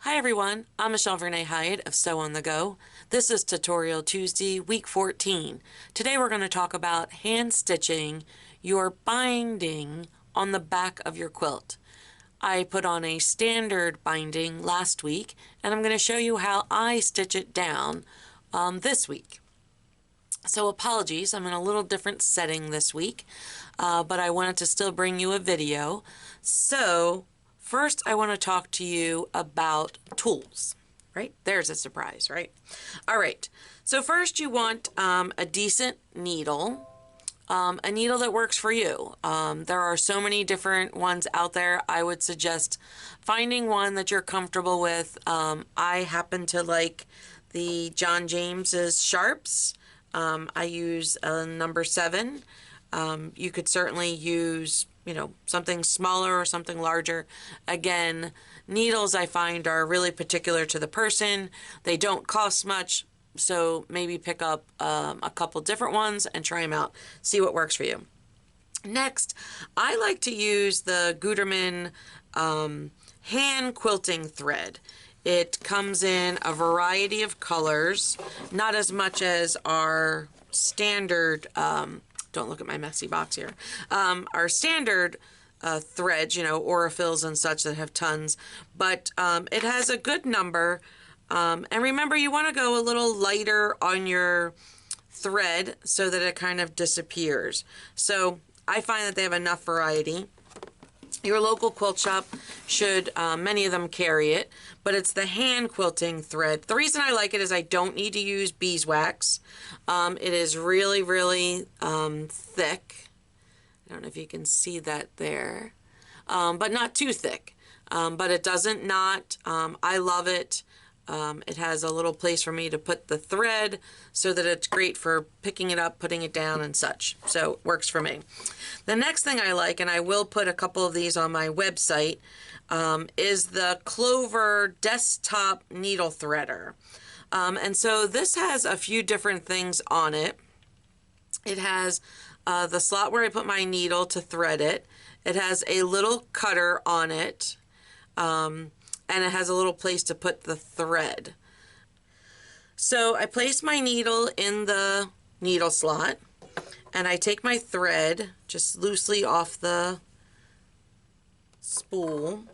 Hi everyone, I'm Michelle Vernay Hiatt of Sew on the Go. This is Tutorial Tuesday, week 14. Today we're going to talk about hand stitching your binding on the back of your quilt. I put on a standard binding last week, and I'm going to show you how I stitch it down this week. So apologies, I'm in a little different setting this week, but I wanted to still bring you a video. So first I want to talk to you about tools, right? There's a surprise, right? All right, so first you want a decent needle, a needle that works for you. There are so many different ones out there. I would suggest finding one that you're comfortable with. I happen to like the John James's Sharps. I use a number 7. You could certainly use, something smaller or something larger. Again, needles I find are really particular to the person. They don't cost much, so maybe pick up a couple different ones and try them out. See what works for you. Next, I like to use the Gutermann hand quilting thread. It comes in a variety of colors, not as much as our standard, don't look at my messy box here, our standard threads, Orifils and such that have tons, but it has a good number. And remember, you want to go a little lighter on your thread so that it kind of disappears. So I find that they have enough variety. Your local quilt shop should, many of them carry it, but it's the hand quilting thread. The reason I like it is I don't need to use beeswax. It is really, really thick. I don't know if you can see that there, but not too thick. But it doesn't knot. I love it. It has a little place for me to put the thread so that it's great for picking it up, putting it down, and such. So it works for me. The next thing I like, and I will put a couple of these on my website, is the Clover Desktop Needle Threader. And so this has a few different things on it. It has the slot where I put my needle to thread it. It has a little cutter on it. And it has a little place to put the thread. So I place my needle in the needle slot, and I take my thread just loosely off the spool.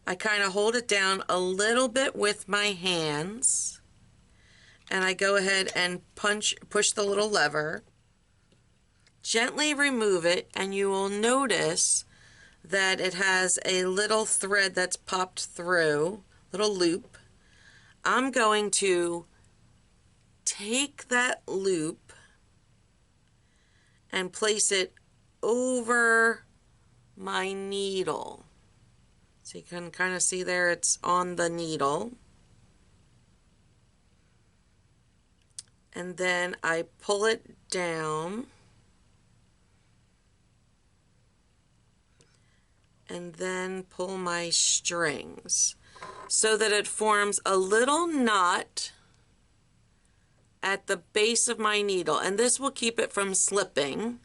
I kind of hold it down a little bit with my hands, and I go ahead and push the little lever. Gently remove it, and you will notice that it has a little thread that's popped through, little loop. I'm going to take that loop and place it over my needle. So you can kind of see there it's on the needle. And then I pull it down. And then pull my strings so that it forms a little knot at the base of my needle, and this will keep it from slipping.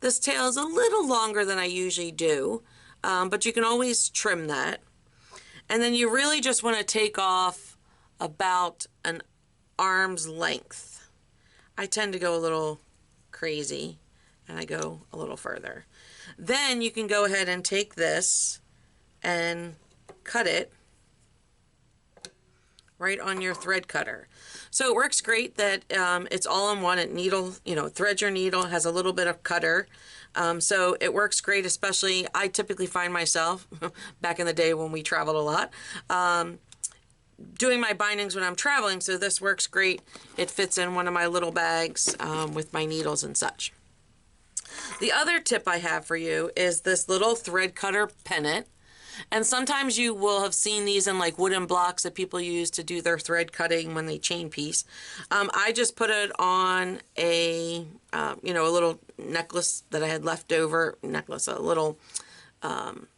This tail is a little longer than I usually do, but you can always trim that. And then you really just want to take off about an arm's length. I tend to go a little crazy, and I go a little further. Then you can go ahead and take this and cut it right on your thread cutter. So it works great that it's all in one. It threads your needle, has a little bit of cutter. So it works great, especially I typically find myself, back in the day when we traveled a lot, doing my bindings when I'm traveling, so this works great. It fits in one of my little bags with my needles and such. The other tip I have for you is this little thread cutter pennant. And sometimes you will have seen these in like wooden blocks that people use to do their thread cutting when they chain piece. I just put it on a little necklace that I had left over, a little one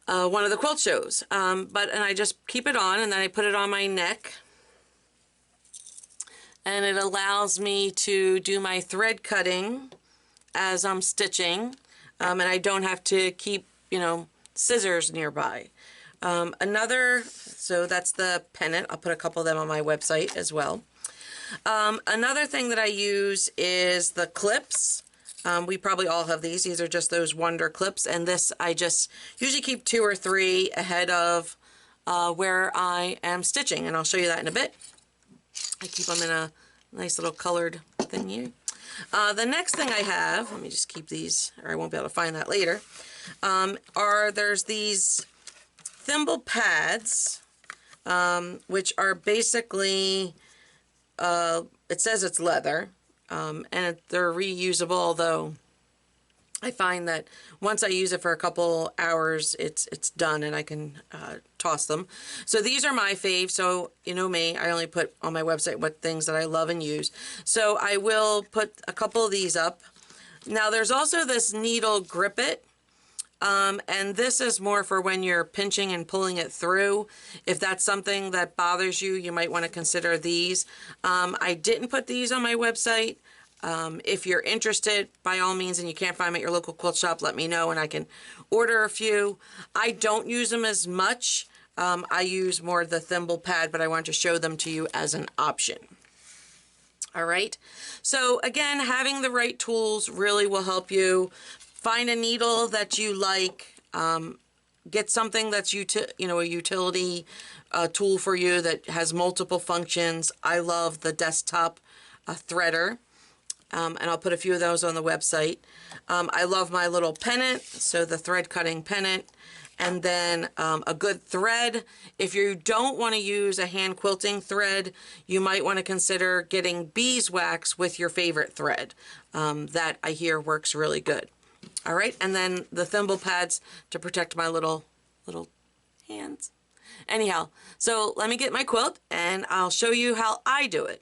of the quilt shows. And I just keep it on, and then I put it on my neck. And it allows me to do my thread cutting as I'm stitching, and I don't have to keep, scissors nearby. So that's the pennant. I'll put a couple of them on my website as well. Another thing that I use is the clips. We probably all have these. These are just those Wonder clips, and this I just usually keep 2 or 3 ahead of where I am stitching, and I'll show you that in a bit. I keep them in a nice little colored thing here. The next thing I have, let me just keep these, or I won't be able to find that later, there's these thimble pads, which are basically, it says it's leather, and they're reusable, although I find that once I use it for a couple hours, it's done and I can toss them. So these are my fave. So you know me, I only put on my website what things that I love and use. So I will put a couple of these up. Now there's also this needle grip it. And this is more for when you're pinching and pulling it through. If that's something that bothers you, you might want to consider these. I didn't put these on my website. If you're interested, by all means, and you can't find them at your local quilt shop, let me know and I can order a few. I don't use them as much. I use more the thimble pad, but I want to show them to you as an option. All right. So again, having the right tools really will help you. Find a needle that you like. Get something that's a utility tool for you that has multiple functions. I love the desktop threader. And I'll put a few of those on the website. I love my little pennant, so the thread cutting pennant. And then a good thread. If you don't want to use a hand quilting thread, you might want to consider getting beeswax with your favorite thread. That I hear works really good. All right, and then the thimble pads to protect my little hands. Anyhow, so let me get my quilt and I'll show you how I do it.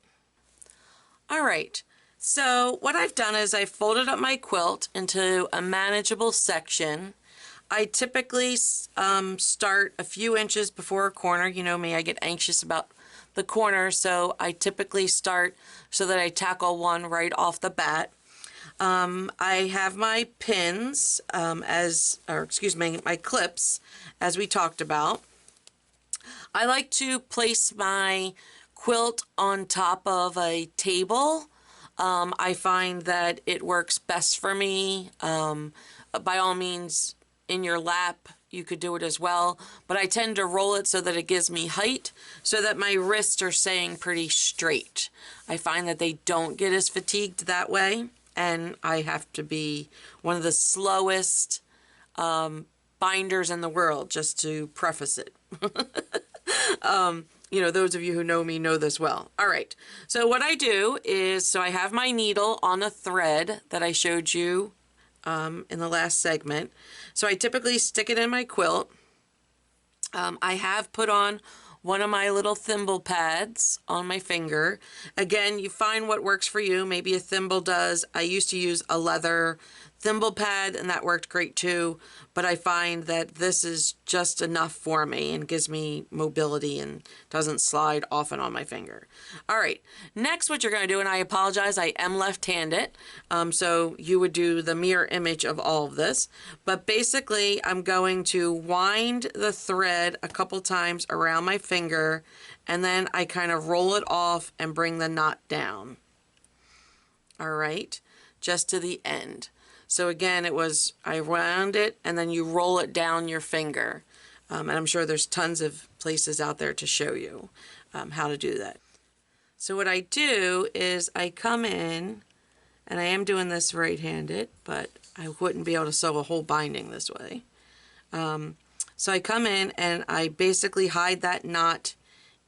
All right, so what I've done is I've folded up my quilt into a manageable section. I typically start a few inches before a corner. You know me, I get anxious about the corner, so I typically start so that I tackle one right off the bat. I have my pins, my clips, as we talked about. I like to place my quilt on top of a table. I find that it works best for me. By all means, in your lap, you could do it as well, but I tend to roll it so that it gives me height, so that my wrists are staying pretty straight. I find that they don't get as fatigued that way. And I have to be one of the slowest binders in the world, just to preface it. You know, those of you who know me know this well. All right, so what I do is, so I have my needle on a thread that I showed you in the last segment. So I typically stick it in my quilt. I have put on one of my little thimble pads on my finger. Again, you find what works for you. Maybe a thimble does. I used to use a leather thimble pad and that worked great too, but I find that this is just enough for me and gives me mobility and doesn't slide often on my finger. All right, next what you're going to do, and I apologize, I am left-handed, so you would do the mirror image of all of this, but basically I'm going to wind the thread a couple times around my finger, and then I kind of roll it off and bring the knot down. All right, just to the end. So again, I wound it and then you roll it down your finger. And I'm sure there's tons of places out there to show you how to do that. So what I do is I come in, and I am doing this right-handed, but I wouldn't be able to sew a whole binding this way. So I come in and I basically hide that knot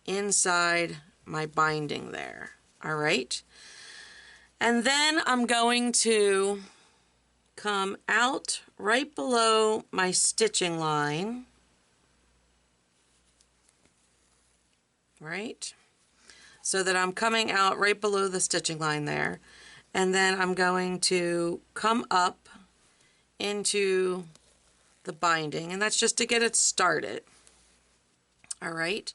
inside my binding there. All right. And then I'm going to come out right below my stitching line, right? So that I'm coming out right below the stitching line there. And then I'm going to come up into the binding, and that's just to get it started. All right.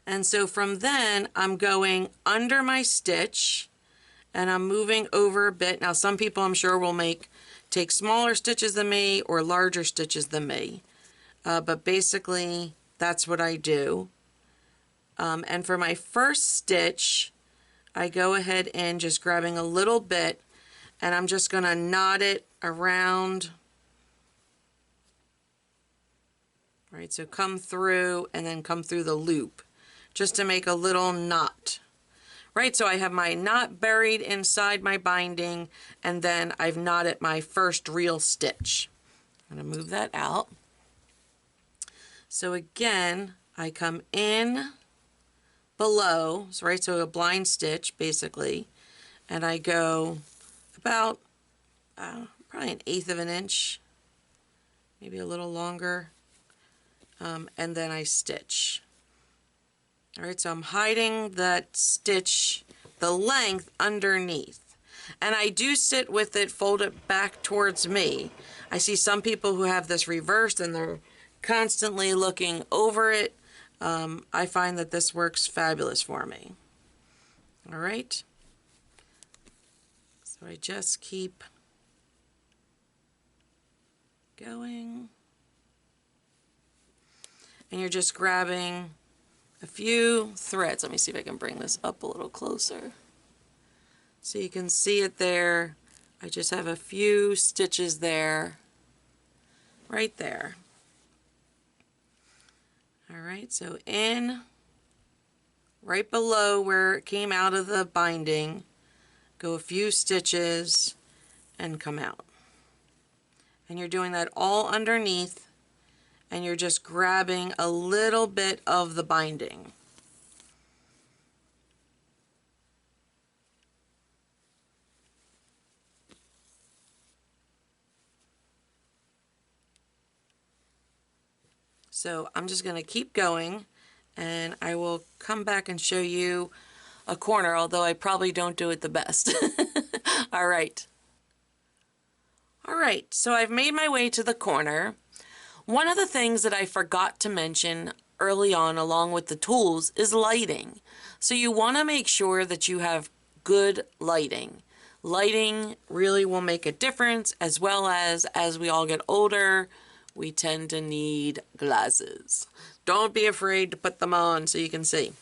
And so from then I'm going under my stitch and I'm moving over a bit. Now some people I'm sure will take smaller stitches than me or larger stitches than me. But basically that's what I do. And for my first stitch, I go ahead and just grabbing a little bit, and I'm just going to knot it around. Right, so come through and then come through the loop, just to make a little knot. Right, so I have my knot buried inside my binding, and then I've knotted my first real stitch. I'm going to move that out. So again, I come in below, so right, so a blind stitch basically, and I go about probably 1/8 of an inch, maybe a little longer, and then I stitch. All right, so I'm hiding that stitch, the length underneath, and I do sit with it folded back towards me. I see some people who have this reversed and they're constantly looking over it. I find that this works fabulous for me. All right, so I just keep going, and you're just grabbing a few threads. Let me see if I can bring this up a little closer so you can see it there. I just have a few stitches there, right there. All right, so in right below where it came out of the binding, go a few stitches and come out. And you're doing that all underneath, and you're just grabbing a little bit of the binding. So I'm just going to keep going, and I will come back and show you a corner, although I probably don't do it the best. All right. All right, so I've made my way to the corner. One of the things that I forgot to mention early on along with the tools is lighting. So you want to make sure that you have good lighting. Lighting really will make a difference, as well as we all get older, we tend to need glasses. Don't be afraid to put them on so you can see.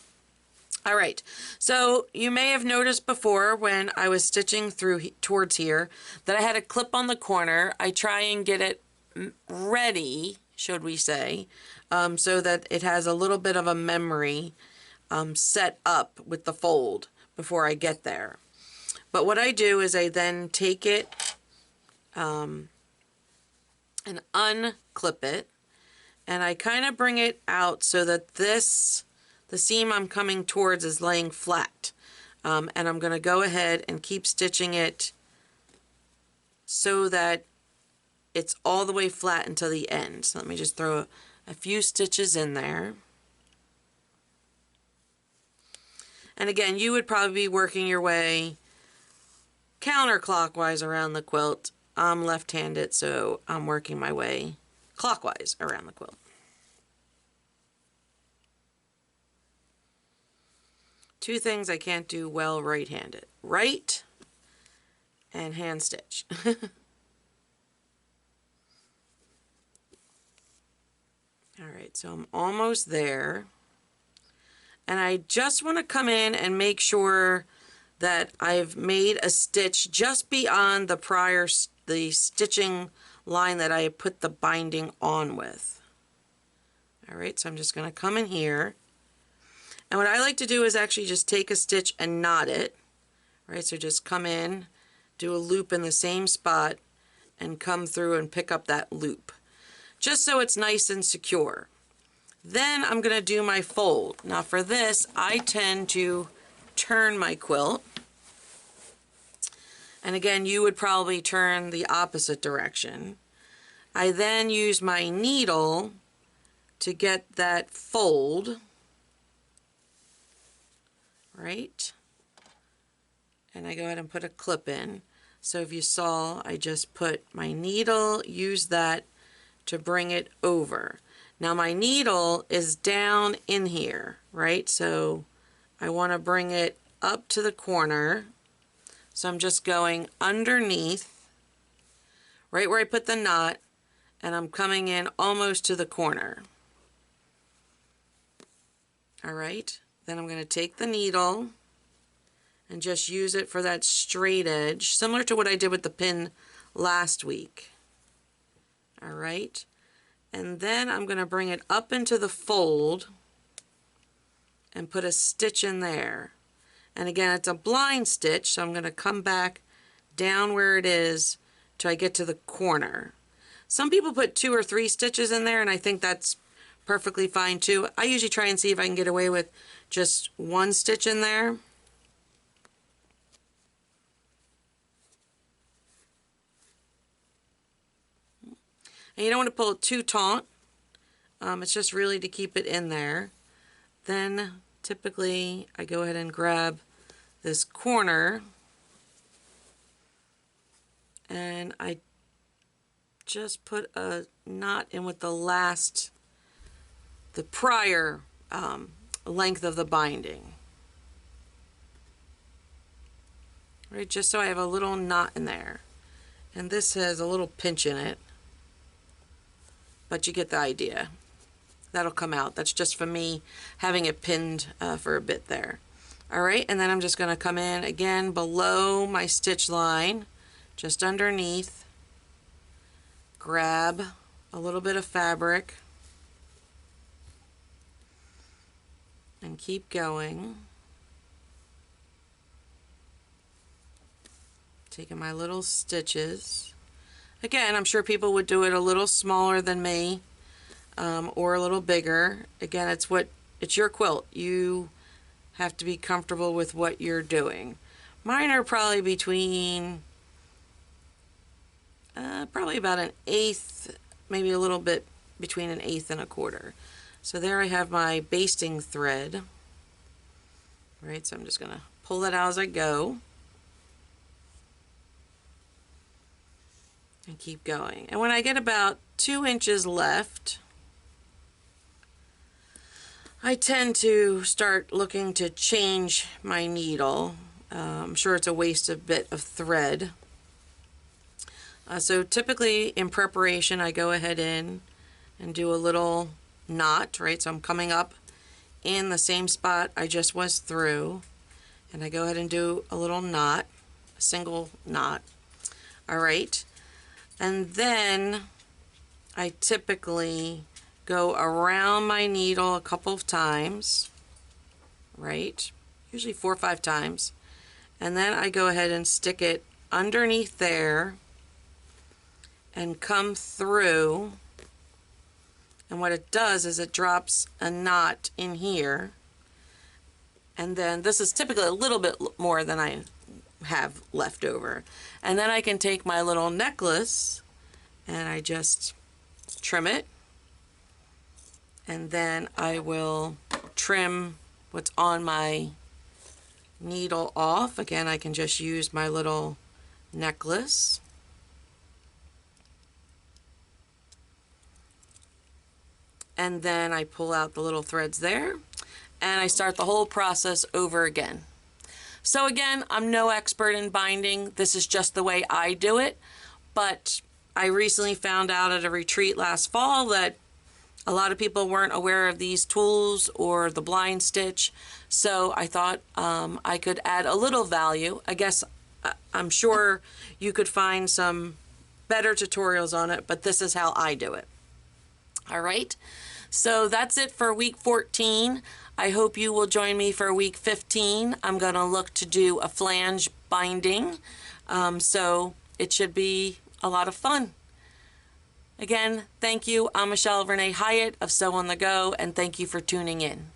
All right, so you may have noticed before when I was stitching through towards here that I had a clip on the corner. I try and get it ready, should we say, so that it has a little bit of a memory set up with the fold before I get there. But what I do is I then take it and unclip it, and I kind of bring it out so that the seam I'm coming towards is laying flat. And I'm going to go ahead and keep stitching it so that it's all the way flat until the end. So let me just throw a few stitches in there. And again, you would probably be working your way counterclockwise around the quilt. I'm left-handed, so I'm working my way clockwise around the quilt. Two things I can't do well right-handed. Right and hand stitch. Alright, so I'm almost there. And I just want to come in and make sure that I've made a stitch just beyond the stitching line that I put the binding on with. Alright, so I'm just going to come in here. And what I like to do is actually just take a stitch and knot it. Right, so just come in, do a loop in the same spot, and come through and pick up that loop, just so it's nice and secure. Then I'm going to do my fold. Now for this, I tend to turn my quilt. And again, you would probably turn the opposite direction. I then use my needle to get that fold, right? And I go ahead and put a clip in. So if you saw, I just put my needle, use that to bring it over. Now my needle is down in here, right? So I want to bring it up to the corner. So I'm just going underneath, right where I put the knot, and I'm coming in almost to the corner. All right, then I'm going to take the needle and just use it for that straight edge, similar to what I did with the pin last week. All right, and then I'm going to bring it up into the fold and put a stitch in there. And again, it's a blind stitch, so I'm going to come back down where it is till I get to the corner. Some people put 2 or 3 stitches in there, and I think that's perfectly fine too. I usually try and see if I can get away with just 1 stitch in there. And you don't want to pull it too taut. It's just really to keep it in there. Then typically I go ahead and grab this corner and I just put a knot in with the prior length of the binding. Right, just so I have a little knot in there. And this has a little pinch in it, but you get the idea. That'll come out. That's just for me having it pinned for a bit there. Alright, and then I'm just going to come in again below my stitch line, just underneath, grab a little bit of fabric, and keep going. Taking my little stitches. Again, I'm sure people would do it a little smaller than me, or a little bigger. Again, it's your quilt. You have to be comfortable with what you're doing. Mine are probably between probably about 1/8, maybe a little bit between 1/8 and 1/4. So there I have my basting thread. Right, so I'm just gonna pull that out as I go and keep going. And when I get about 2 inches left, I tend to start looking to change my needle. I'm sure it's a waste of bit of thread. So typically in preparation I go ahead in and do a little knot, right? So I'm coming up in the same spot I just was through, and I go ahead and do a little knot, a single knot. All right, and then I typically go around my needle a couple of times, right? Usually 4 or 5 times. And then I go ahead and stick it underneath there and come through. And what it does is it drops a knot in here. And then this is typically a little bit more than I have left over. And then I can take my little necklace and I just trim it. And then I will trim what's on my needle off. Again, I can just use my little necklace. And then I pull out the little threads there, and I start the whole process over again. So again, I'm no expert in binding. This is just the way I do it. But I recently found out at a retreat last fall that a lot of people weren't aware of these tools or the blind stitch, so I thought I could add a little value. I guess I'm sure you could find some better tutorials on it, but this is how I do it. All right, so that's it for week 14. I hope you will join me for week 15. I'm going to look to do a flange binding, so it should be a lot of fun. Again, thank you. I'm Michelle Renee Hiatt of Sew on the Go, and thank you for tuning in.